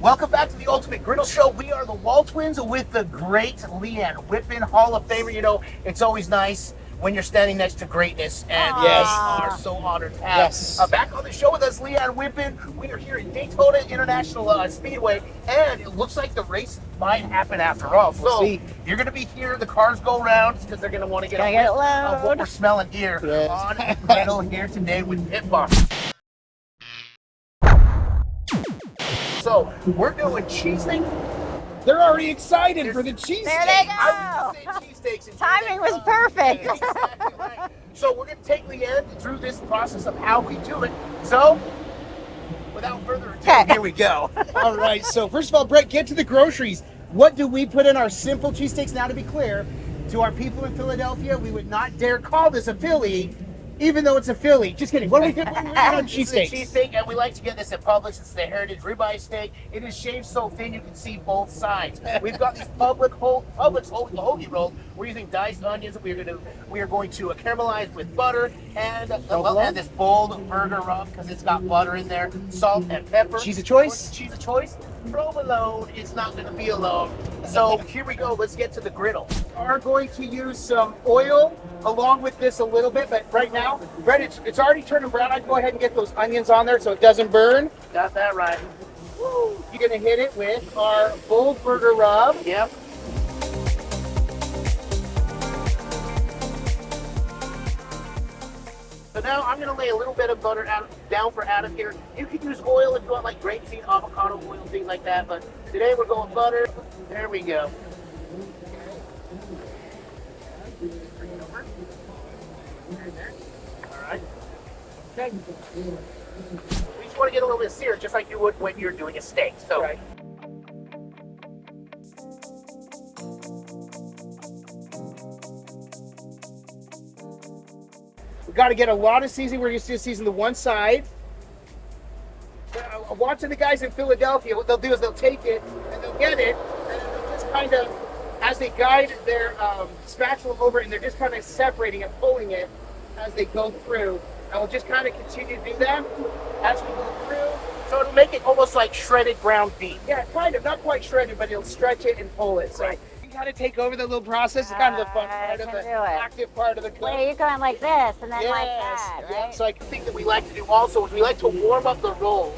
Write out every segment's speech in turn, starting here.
Welcome back to the Ultimate Griddle Show. We are the Wall Twins with the great Leanne Whippen, Hall of Famer. You know, it's always nice when you're standing next to greatness, and we are so honored to have back on the show with us, Leanne Whippen. We are here at Daytona International Speedway, and it looks like the race might happen after all. So you're going to be here. The cars go around because they're going to want to get a whiff of what we're smelling here on the griddle here today with Pit Boss. So we're doing cheesesteak. They're already excited for the cheesesteak. There they go. I would say cheesesteaks. Timing was perfect. Exactly right. So we're going to take Leanne through this process of how we do it. So, without further ado, here we go. All right, so first of all, Brett, get to the groceries. What do we put in our simple cheesesteaks? Now, to be clear, to our people in Philadelphia, we would not dare call this a Philly, even though it's a Philly. Just kidding. What do we put on cheesesteaks? Cheesesteak, and we like to get this at Publix. It's the Heritage Ribeye steak. It is shaved so thin you can see both sides. We've got these Publix Hoagie Rolls. We're using diced onions. We are going to caramelize with butter and this bold burger rub because it's got butter in there, salt and pepper. Cheese of choice. Cheese of choice. Provolone is not going to be alone. So here we go. Let's get to the griddle. We are going to use some oil along with this a little bit, but right now, Brett, it's already turning brown. I'd go ahead and get those onions on there so it doesn't burn. Got that right. Woo. You're going to hit it with our bold burger rub. Yep. So now I'm going to lay a little bit of butter down for Adam here. You can use oil if you want, like grapeseed, avocado oil, things like that. But today we're going butter. There we go. Bring it over. All right. Okay. We just want to get a little bit seared, just like you would when you're doing a steak. So. Right. Got to get a lot of seasoning. We're just going to season the one side. Watching the guys in Philadelphia, what they'll do is they'll take it and they'll get it, and then they'll just kind of, as they guide their spatula over, and they're just kind of separating and pulling it as they go through. And we'll just kind of continue to do that as we go through. So it'll make it almost like shredded ground beef. Yeah, kind of. Not quite shredded, but it'll stretch it and pull it. So. Right. Kind of take over the little process. It's kind of the fun part of the active part of the cook. Wait, you're going like this and then like that, right? Yeah. So I think that we like to do also is we like to warm up the rolls.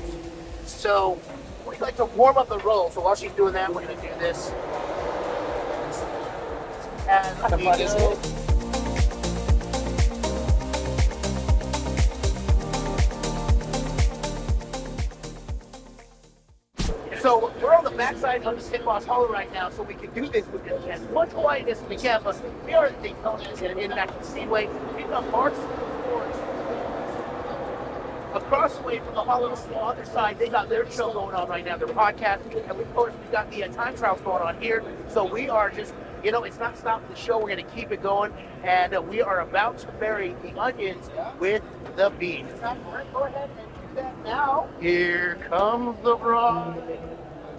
So we like to warm up the rolls. So while she's doing that, we're going to do this. And we go. So we're on the backside of the Pit Boss Hollow right now, so we can do this with as much quietness as we can. But we are at Daytona International Speedway. We've got Mark's Sports across the way from the Hollow. On the other side, they got their show going on right now, their podcast, and we got the time trials going on here. So we are just, you know, it's not stopping the show. We're going to keep it going, and we are about to bury the onions with the beef. Go ahead and do that now. Here comes the bride,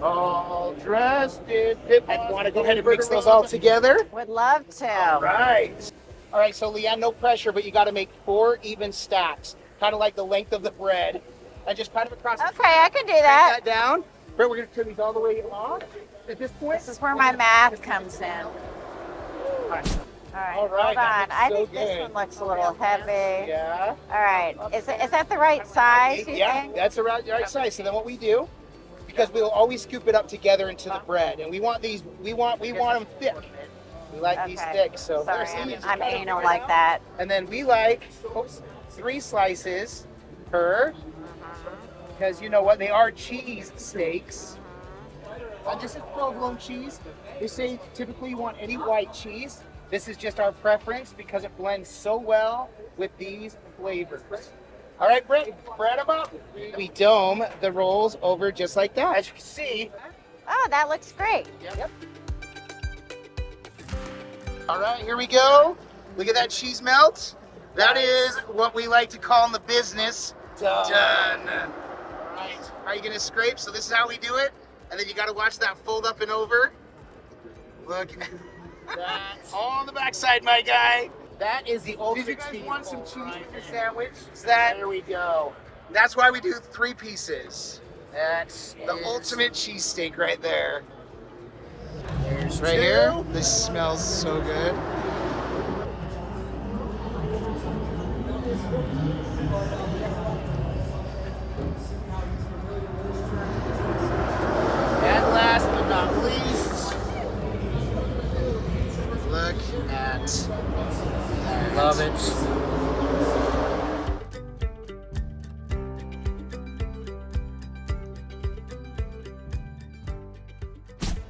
all dressed in Pit Boss. And want to go ahead and mix those all together? Would love to. All right. All right, so Leanne, no pressure, but you got to make 4 even stacks, kind of like the length of the bread, and just kind of across. Okay, I can do that. Take that down. Brett, we're going to turn these all the way on. At this point, This is where my math comes in. All right. All right, hold on. I so think this one looks a little heavy. Yeah. All right, is that the right size, you think? That's the right size. So then what we do, because we'll always scoop it up together into the bread, and we want them thick. We like these thick, so sorry, I'm anal like that. And then we like 3 slices per, because you know what, they are cheese steaks. This is provolone cheese. They say typically you want any white cheese. This is just our preference because it blends so well with these flavors. All right, Brett, spread them up. We dome the rolls over just like that. As you can see. Oh, that looks great. Yep. All right, here we go. Look at that cheese melt. That is what we like to call in the business done. All right, are you gonna scrape? So this is how we do it. And then you gotta watch that fold up and over. Look. That's on the backside, my guy. That is the ultimate. Did you guys cheese want some bowl, cheese right with your there. sandwich? There we go. That's why we do 3 pieces. That's The ultimate cheesesteak right there. There's Right two. here. This smells so good. And last but not least, look at that. Love it.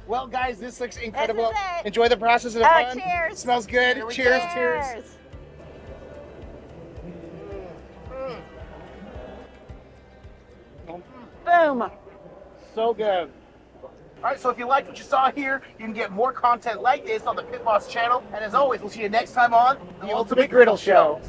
Well, guys, this looks incredible. This is it. Enjoy the process of the Oh, fun. cheers. Smells good. Here we Cheers, go. cheers. Boom. So good. All right, so if you liked what you saw here, you can get more content like this on the Pit Boss channel. And as always, we'll see you next time on The Ultimate Griddle Show.